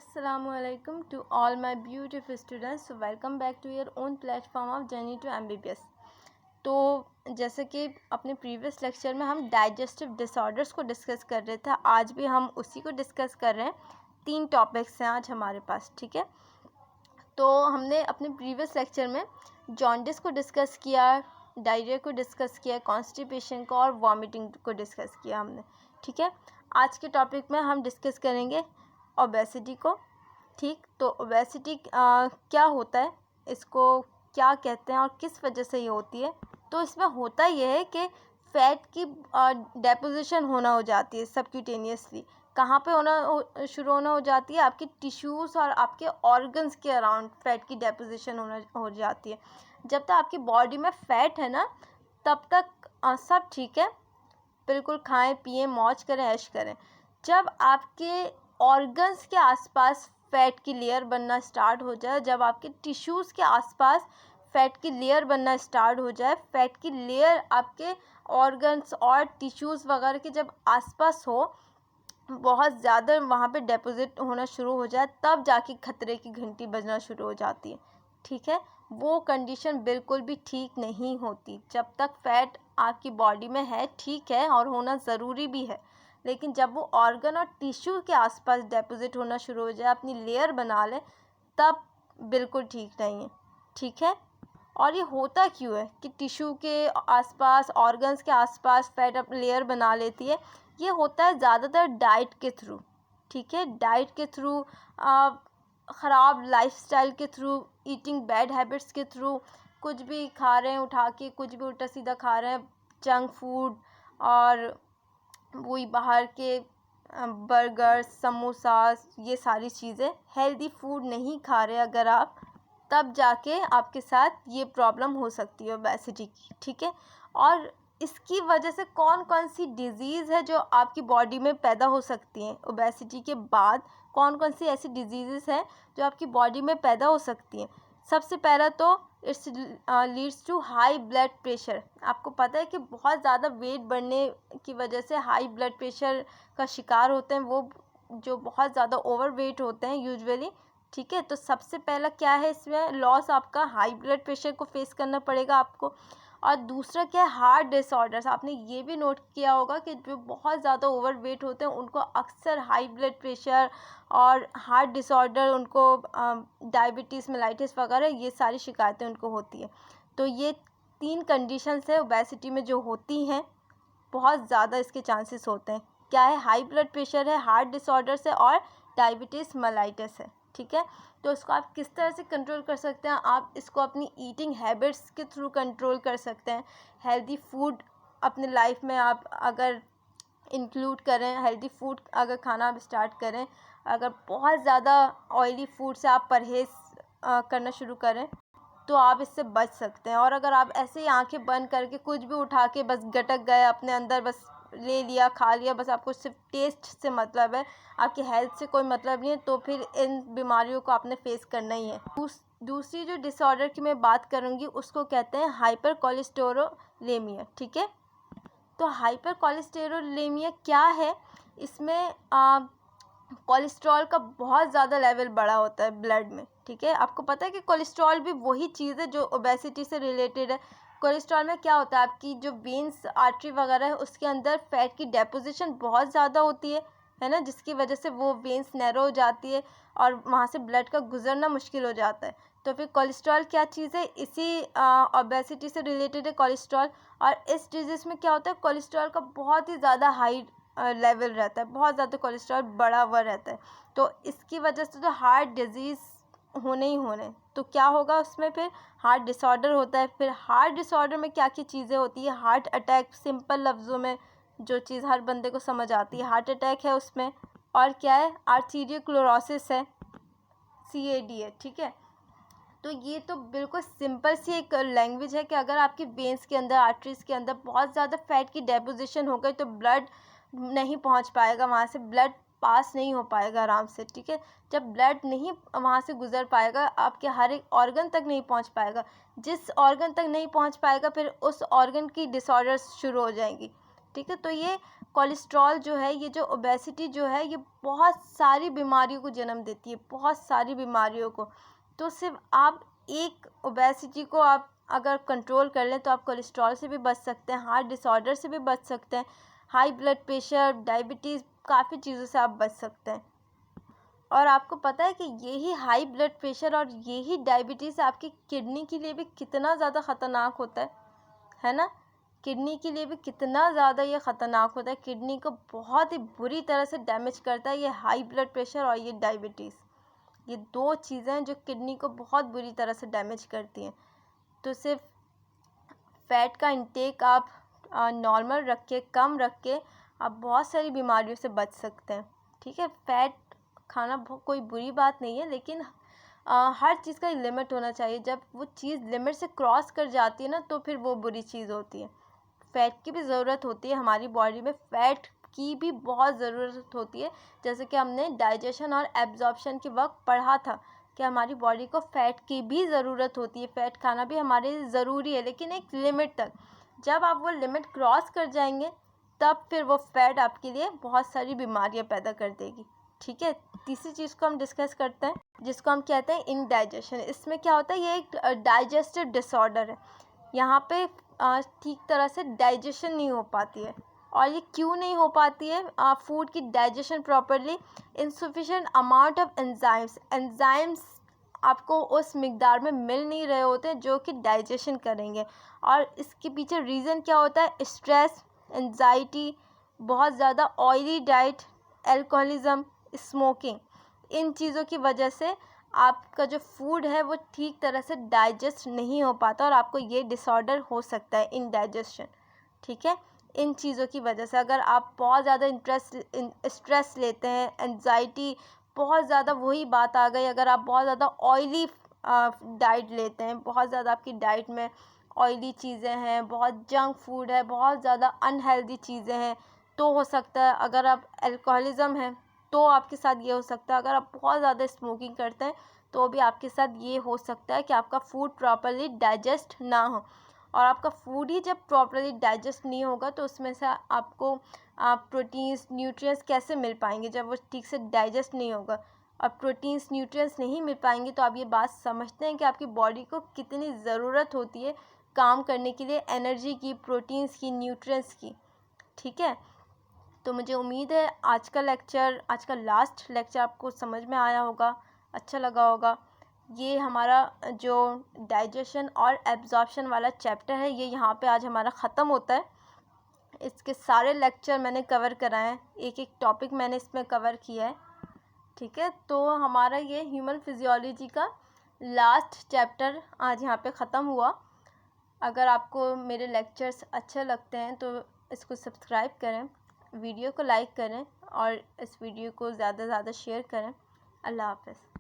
Assalamualaikum to all my beautiful students. So welcome back to your own platform of Journey to MBBS. तो जैसे कि अपने previous lecture में हम digestive disorders को डिस्कस कर रहे थे, आज भी हम उसी को डिस्कस कर रहे हैं। 3 टॉपिक्स हैं आज हमारे पास, ठीक है। तो हमने अपने प्रीवियस लेक्चर में जॉन्डिस को डिस्कस किया, डायरिया को डिस्कस किया, कॉन्स्टिपेशन को और वॉमिटिंग को डिस्कस किया हमने, ठीक है। आज के टॉपिक में हम डिस्कस करेंगे ओबेसिटी को, ठीक। तो ओबेसिटी क्या होता है, इसको क्या कहते हैं और किस वजह से ये होती है। तो इसमें होता ये है कि फ़ैट की डेपोजिशन होना हो जाती है सबक्यूटेनियसली। कहाँ पे होना शुरू होना हो जाती है? आपके टिश्यूज़ और आपके ऑर्गन्स के अराउंड फ़ैट की डेपोजिशन होना हो जाती है। जब तक आपकी बॉडी में फ़ैट है ना, तब तक सब ठीक है, बिल्कुल खाएं पिएं मौज करें ऐश करें। जब आपके ऑर्गन्स के आसपास फ़ैट की लेयर बनना स्टार्ट हो जाए, जब आपके टिश्यूज़ के आसपास फ़ैट की लेयर बनना स्टार्ट हो जाए, फ़ैट की लेयर आपके ऑर्गन्स और टिश्यूज़ वगैरह के जब आसपास हो, बहुत ज़्यादा वहाँ पे डिपॉज़िट होना शुरू हो जाए, तब जाके खतरे की घंटी बजना शुरू हो जाती है, ठीक है। वो कंडीशन बिल्कुल भी ठीक नहीं होती। जब तक फ़ैट आपकी बॉडी में है, ठीक है, और होना ज़रूरी भी है, लेकिन जब वो ऑर्गन और टिश्यू के आसपास डिपॉज़िट होना शुरू हो जाए, अपनी लेयर बना ले, तब बिल्कुल ठीक नहीं है, ठीक है। और ये होता क्यों है कि टिश्यू के आसपास, ऑर्गन्स के आसपास फ़ैट अपनी लेयर बना लेती है? ये होता है ज़्यादातर डाइट के थ्रू, ठीक है। डाइट के थ्रू, ख़राब लाइफस्टाइल के थ्रू, ईटिंग बैड हैबिट्स के थ्रू, कुछ भी खा रहे हैं उठा के, कुछ भी उल्टा सीधा खा रहे हैं, जंक फूड और वही बाहर के बर्गर समोसा, ये सारी चीज़ें, हेल्दी फूड नहीं खा रहे अगर आप, तब जाके आपके साथ ये प्रॉब्लम हो सकती है ओबेसिटी की, ठीक है। और इसकी वजह से कौन कौन सी डिज़ीज़ है जो आपकी बॉडी में पैदा हो सकती हैं ओबेसिटी के बाद? कौन कौन सी ऐसी डिजीज़ हैं जो आपकी बॉडी में पैदा हो सकती हैं? सबसे पहला तो it's leads to high blood pressure. आपको पता है कि बहुत ज़्यादा वेट बढ़ने की वजह से हाई ब्लड प्रेशर का शिकार होते हैं वो जो बहुत ज़्यादा ओवर वेट होते हैं यूजुअली, ठीक है। तो सबसे पहला क्या है इसमें लॉस, आपका हाई ब्लड प्रेशर को फेस करना पड़ेगा आपको। और दूसरा क्या है, हार्ट डिसऑर्डर्स। आपने ये भी नोट किया होगा कि जो बहुत ज़्यादा ओवर वेट होते हैं उनको अक्सर हाई ब्लड प्रेशर और हार्ट डिसऑर्डर, उनको डायबिटीज़ मेलाइटिस वगैरह, ये सारी शिकायतें उनको होती है। तो ये 3 कंडीशंस है ओबेसिटी में जो होती हैं, बहुत ज़्यादा इसके चांसेस होते हैं। क्या है? हाई ब्लड प्रेशर है, हार्ट डिसऑर्डर्स है और डायबिटीज़ मेलाइटिस है, ठीक है। तो इसको आप किस तरह से कंट्रोल कर सकते हैं? आप इसको अपनी ईटिंग हैबिट्स के थ्रू कंट्रोल कर सकते हैं। हेल्दी फूड अपने लाइफ में आप अगर इंक्लूड करें, हेल्दी फूड अगर खाना आप स्टार्ट करें, अगर बहुत ज़्यादा ऑयली फूड से आप परहेज़ करना शुरू करें, तो आप इससे बच सकते हैं। और अगर आप ऐसे ही आंखें बंद करके कुछ भी उठा के बस गटक गए अपने अंदर, बस ले लिया खा लिया, बस आपको सिर्फ टेस्ट से मतलब है, आपकी हेल्थ से कोई मतलब नहीं है, तो फिर इन बीमारियों को आपने फेस करना ही है। दूसरी जो डिसऑर्डर की मैं बात करूँगी उसको कहते हैं हाइपर कोलेस्टेरोलेमिया, ठीक है। तो हाइपर कोलेस्टेरोलेमिया क्या है? इसमें कोलेस्ट्रॉल का बहुत ज़्यादा लेवल बढ़ा होता है ब्लड में, ठीक है। आपको पता है कि कोलेस्ट्रॉल भी वही चीज़ है जो ओबेसिटी से रिलेटेड है। कोलेस्ट्रॉल में क्या होता है, आपकी जो वेन्स आर्टरी वगैरह है उसके अंदर फ़ैट की डेपोजिशन बहुत ज़्यादा होती है ना, जिसकी वजह से वो वेन्स नैरो हो जाती है और वहाँ से ब्लड का गुजरना मुश्किल हो जाता है। तो फिर कोलेस्ट्रॉल क्या चीज़ है? इसी ओबेसिटी से रिलेटेड है कोलेस्ट्रॉल। और इस डिजीज़ में क्या होता है, कोलेस्ट्रॉल का बहुत ही ज़्यादा हाई लेवल रहता है, बहुत ज़्यादा कोलेस्ट्रॉल बढ़ा हुआ रहता है। तो इसकी वजह से तो हार्ट डिजीज़ होने ही होने। तो क्या होगा उसमें? फिर हार्ट डिसऑर्डर होता है। फिर हार्ट डिसऑर्डर में क्या क्या चीज़ें होती है? हार्ट अटैक, सिंपल लफ्ज़ों में जो चीज़ हर बंदे को समझ आती है, हार्ट अटैक है उसमें। और क्या है? आर्थीरियोक्लोरोसिस है, CAD है, ठीक है। तो ये तो बिल्कुल सिंपल सी एक लैंग्वेज है कि अगर आपकी वेन्स के अंदर, आर्टरीज़ के अंदर बहुत ज़्यादा फ़ैट की डेपोजिशन हो गई तो ब्लड नहीं पहुंच पाएगा, वहाँ से ब्लड पास नहीं हो पाएगा आराम से, ठीक है। जब ब्लड नहीं वहाँ से गुजर पाएगा, आपके हर एक ऑर्गन तक नहीं पहुँच पाएगा। जिस ऑर्गन तक नहीं पहुँच पाएगा फिर उस ऑर्गन की डिसऑर्डर्स शुरू हो जाएंगी, ठीक है। तो ये कोलेस्ट्रॉल जो है, ये जो ओबेसिटी जो है, ये बहुत सारी बीमारियों को जन्म देती है, बहुत सारी बीमारियों को। तो सिर्फ आप एक ओबेसिटी को आप अगर कंट्रोल कर लें तो आप कोलेस्ट्रॉल से भी बच सकते हैं, हार्ट डिसऑर्डर से भी बच सकते हैं, हाई ब्लड प्रेशर, डायबिटीज़, काफ़ी चीज़ों से आप बच सकते हैं। और आपको पता है कि यही हाई ब्लड प्रेशर और यही डायबिटीज़ आपकी किडनी के लिए भी कितना ज़्यादा ख़तरनाक होता है ना। किडनी के लिए भी कितना ज़्यादा ये ख़तरनाक होता है, किडनी को बहुत ही बुरी तरह से डैमेज करता है ये हाई ब्लड प्रेशर और ये डायबिटीज़। ये दो चीज़ें हैं जो किडनी को बहुत बुरी तरह से डैमेज करती हैं। तो सिर्फ फ़ैट का इंटेक आप नॉर्मल रख के, कम रख के, आप बहुत सारी बीमारियों से बच सकते हैं। ठीक है, फ़ैट खाना कोई बुरी बात नहीं है, लेकिन हर चीज़ का लिमिट होना चाहिए। जब वो चीज़ लिमिट से क्रॉस कर जाती है ना, तो फिर वो बुरी चीज़ होती है। फ़ैट की भी ज़रूरत होती है हमारी बॉडी में, फ़ैट की भी बहुत ज़रूरत होती है। जैसे कि हमने डाइजेशन और एब्जॉर्प्शन के वक्त पढ़ा था कि हमारी बॉडी को फ़ैट की भी ज़रूरत होती है, फ़ैट खाना भी हमारे लिए ज़रूरी है, लेकिन एक लिमिट तक। जब आप वो लिमिट क्रॉस कर जाएंगे तब फिर वो फ़ैट आपके लिए बहुत सारी बीमारियां पैदा कर देगी। ठीक है, तीसरी चीज़ को हम डिस्कस करते हैं, जिसको हम कहते हैं इंडाइजेशन। इसमें क्या होता है, ये एक डाइजेस्टिव डिसऑर्डर है। यहाँ पे ठीक तरह से डाइजेशन नहीं हो पाती है। और ये क्यों नहीं हो पाती है फूड की digestion properly? Insufficient amount of enzymes आपको उस मिकदार में मिल नहीं रहे होते हैं जो कि डाइजेशन करेंगे। और इसके पीछे रीज़न क्या होता है? स्ट्रेस, एंजाइटी, बहुत ज़्यादा ऑयली डाइट, अल्कोहलिज्म, स्मोकिंग। इन चीज़ों की वजह से आपका जो फूड है वो ठीक तरह से डाइजेस्ट नहीं हो पाता और आपको ये डिसऑर्डर हो सकता है, इंडाइजेशन। ठीक है, इन चीज़ों की वजह से अगर आप बहुत ज़्यादा स्ट्रेस लेते हैं, एंजाइटी, बहुत ज़्यादा, वही बात आ गई, अगर आप बहुत ज़्यादा ऑयली डाइट लेते हैं, बहुत ज़्यादा आपकी डाइट में ऑयली चीज़ें हैं, बहुत जंक फूड है, बहुत ज़्यादा अनहेल्दी चीज़ें हैं, तो हो सकता है। अगर आप अल्कोहलिज्म है तो आपके साथ ये हो सकता है। अगर आप बहुत ज़्यादा स्मोकिंग करते हैं तो भी आपके साथ ये हो सकता है कि आपका फूड प्रॉपर्ली डाइजेस्ट ना हो। और आपका फूड ही जब प्रॉपर्ली डाइजेस्ट नहीं होगा तो उसमें से आपको प्रोटीन्स, न्यूट्रिएंट्स कैसे मिल पाएंगे जब वो ठीक से डाइजेस्ट नहीं होगा। और प्रोटीन्स, न्यूट्रिएंट्स नहीं मिल पाएंगे तो आप ये बात समझते हैं कि आपकी बॉडी को कितनी ज़रूरत होती है काम करने के लिए, एनर्जी की, प्रोटीन्स की, न्यूट्रिएंट्स की। ठीक है, तो मुझे उम्मीद है आज का लास्ट लेक्चर आपको समझ में आया होगा, अच्छा लगा होगा। ये हमारा जो डाइजेशन और एब्जॉर्प्शन वाला चैप्टर है ये यहाँ पे आज हमारा ख़त्म होता है। इसके सारे लेक्चर मैंने कवर कराए हैं, एक एक टॉपिक मैंने इसमें कवर किया है। ठीक है, तो हमारा ये ह्यूमन फिजियोलॉजी का लास्ट चैप्टर आज यहाँ पे ख़त्म हुआ। अगर आपको मेरे लेक्चर्स अच्छे लगते हैं तो इसको सब्सक्राइब करें, वीडियो को लाइक करें और इस वीडियो को ज़्यादा से ज़्यादा शेयर करें। अल्लाह हाफ़िज़।